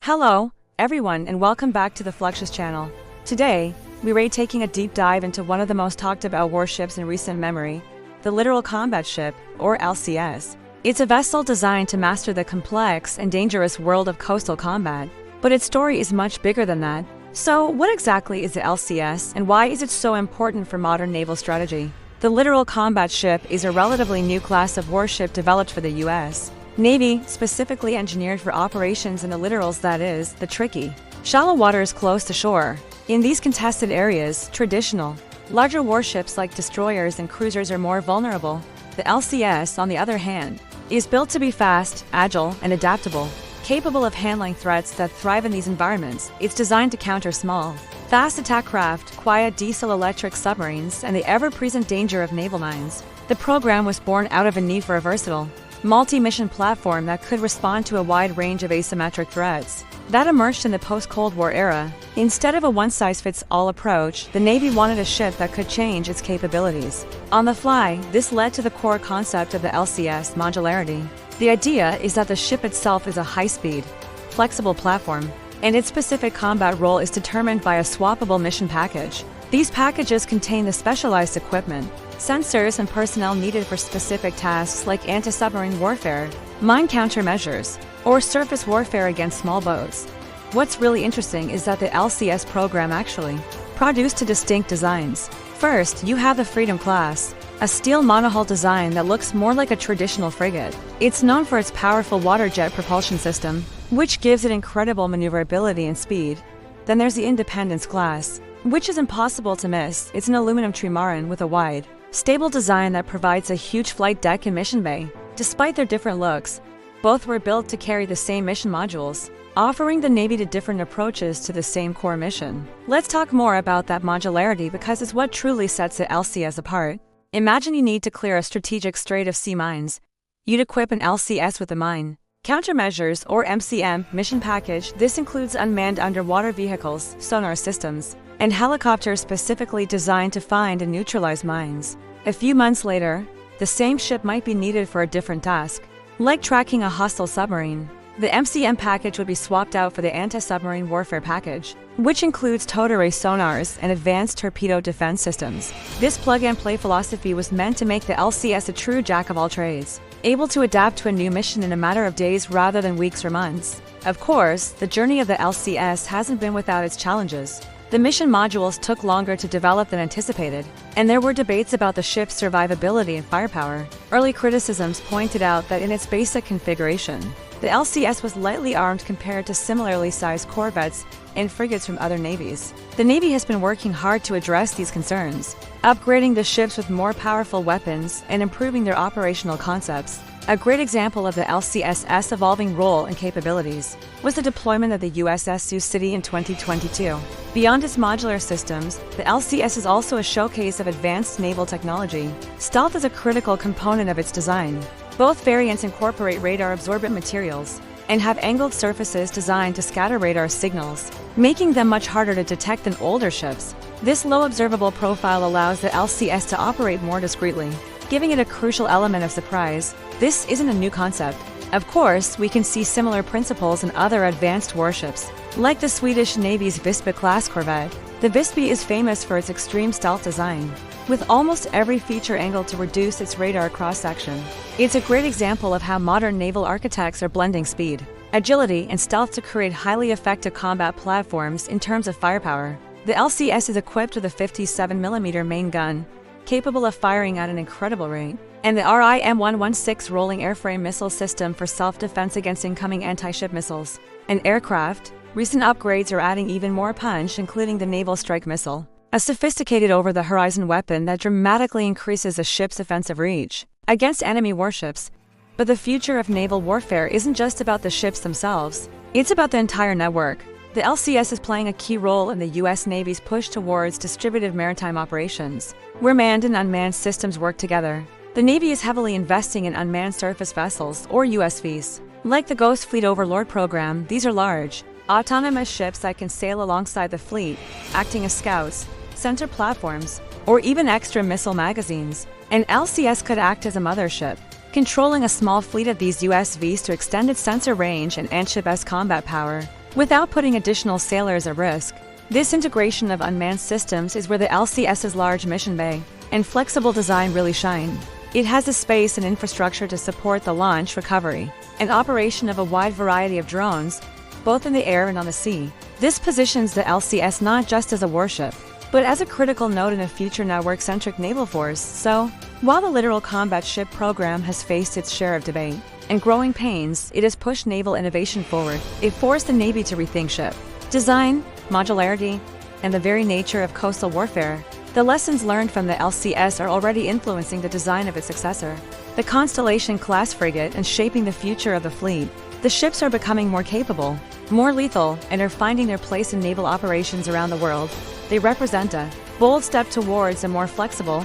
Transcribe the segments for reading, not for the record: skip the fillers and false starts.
Hello, everyone, and welcome back to the Fluxus channel. Today, we're taking a deep dive into one of the most talked about warships in recent memory, the Litoral Combat Ship, or LCS. It's a vessel designed to master the complex and dangerous world of coastal combat, but its story is much bigger than that. So, what exactly is the LCS, and why is it so important for modern naval strategy? The Litoral Combat Ship is a relatively new class of warship developed for the U.S. Navy, specifically engineered for operations in the littorals, that is, the tricky, shallow waters close to shore. In these contested areas, traditional, larger warships like destroyers and cruisers are more vulnerable. The LCS, on the other hand, is built to be fast, agile, and adaptable. Capable of handling threats that thrive in these environments, it's designed to counter small, fast attack craft, quiet diesel-electric submarines, and the ever-present danger of naval mines. The program was born out of a need for a versatile, multi-mission platform that could respond to a wide range of asymmetric threats that emerged in the post-Cold War era. Instead of a one-size-fits-all approach, the Navy wanted a ship that could change its capabilities on the fly. This led to the core concept of the LCS, modularity. The idea is that the ship itself is a high-speed, flexible platform, and its specific combat role is determined by a swappable mission package. These packages contain the specialized equipment, sensors, and personnel needed for specific tasks like anti-submarine warfare, mine countermeasures, or surface warfare against small boats. What's really interesting is that the LCS program actually produced two distinct designs. First, you have the Freedom class, a steel monohull design that looks more like a traditional frigate. It's known for its powerful water jet propulsion system, which gives it incredible maneuverability and speed. Then there's the Independence class, which is impossible to miss. It's an aluminum trimaran with a wide, stable design that provides a huge flight deck and mission bay. Despite their different looks, both were built to carry the same mission modules, offering the Navy different approaches to the same core mission. Let's talk more about that modularity because it's what truly sets the LCS apart. Imagine you need to clear a strategic strait of sea mines. You'd equip an LCS with a mine countermeasures, or MCM, mission package. This includes unmanned underwater vehicles, sonar systems, and helicopters specifically designed to find and neutralize mines. A few months later, the same ship might be needed for a different task, like tracking a hostile submarine. The MCM package would be swapped out for the anti-submarine warfare package, which includes towed array sonars and advanced torpedo defense systems. This plug-and-play philosophy was meant to make the LCS a true jack-of-all-trades, able to adapt to a new mission in a matter of days rather than weeks or months. Of course, the journey of the LCS hasn't been without its challenges. The mission modules took longer to develop than anticipated, and there were debates about the ship's survivability and firepower. Early criticisms pointed out that in its basic configuration, the LCS was lightly armed compared to similarly sized corvettes and frigates from other navies. The Navy has been working hard to address these concerns, upgrading the ships with more powerful weapons and improving their operational concepts. A great example of the LCS's evolving role and capabilities was the deployment of the USS Sioux City in 2022. Beyond its modular systems, the LCS is also a showcase of advanced naval technology. Stealth is a critical component of its design. Both variants incorporate radar-absorbent materials and have angled surfaces designed to scatter radar signals, making them much harder to detect than older ships. This low observable profile allows the LCS to operate more discreetly, giving it a crucial element of surprise. This isn't a new concept. Of course, we can see similar principles in other advanced warships, like the Swedish Navy's Visby-class corvette. The Visby is famous for its extreme stealth design, with almost every feature angled to reduce its radar cross-section. It's a great example of how modern naval architects are blending speed, agility, and stealth to create highly effective combat platforms in terms of firepower. The LCS is equipped with a 57mm main gun, capable of firing at an incredible rate, and the RIM-116 rolling airframe missile system for self-defense against incoming anti-ship missiles. And aircraft, recent upgrades are adding even more punch, including the Naval Strike Missile, a sophisticated over-the-horizon weapon that dramatically increases a ship's offensive reach against enemy warships. But the future of naval warfare isn't just about the ships themselves, it's about the entire network. The LCS is playing a key role in the U.S. Navy's push towards distributed maritime operations, where manned and unmanned systems work together. The Navy is heavily investing in unmanned surface vessels, or USVs. Like the Ghost Fleet Overlord program, these are large, autonomous ships that can sail alongside the fleet, acting as scouts, center platforms, or even extra missile magazines. An LCS could act as a mothership, controlling a small fleet of these USVs to extend its sensor range and ship-esque combat power. without putting additional sailors at risk. This integration of unmanned systems is where the LCS's large mission bay and flexible design really shine. It has the space and infrastructure to support the launch, recovery, and operation of a wide variety of drones, both in the air and on the sea. This positions the LCS not just as a warship, but as a critical node in a future network-centric naval force. So, while the Litoral Combat Ship program has faced its share of debate and growing pains, it has pushed naval innovation forward. It forced the Navy to rethink ship design, modularity, and the very nature of coastal warfare. The lessons learned from the LCS are already influencing the design of its successor, the Constellation-class frigate, and shaping the future of the fleet. The ships are becoming more capable, more lethal, and are finding their place in naval operations around the world. They represent a bold step towards a more flexible,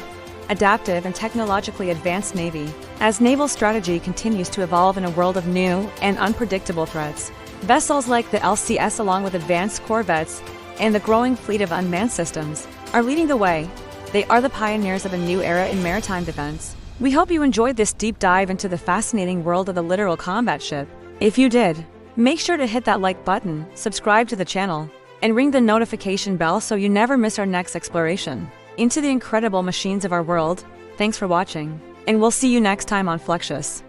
adaptive, and technologically advanced Navy, as naval strategy continues to evolve in a world of new and unpredictable threats. Vessels like the LCS, along with advanced corvettes and the growing fleet of unmanned systems, are leading the way. They are the pioneers of a new era in maritime defense. We hope you enjoyed this deep dive into the fascinating world of the Litoral Combat Ship. If you did, make sure to hit that like button, subscribe to the channel, and ring the notification bell so you never miss our next exploration into the incredible machines of our world. Thanks for watching, and we'll see you next time on Fluxus.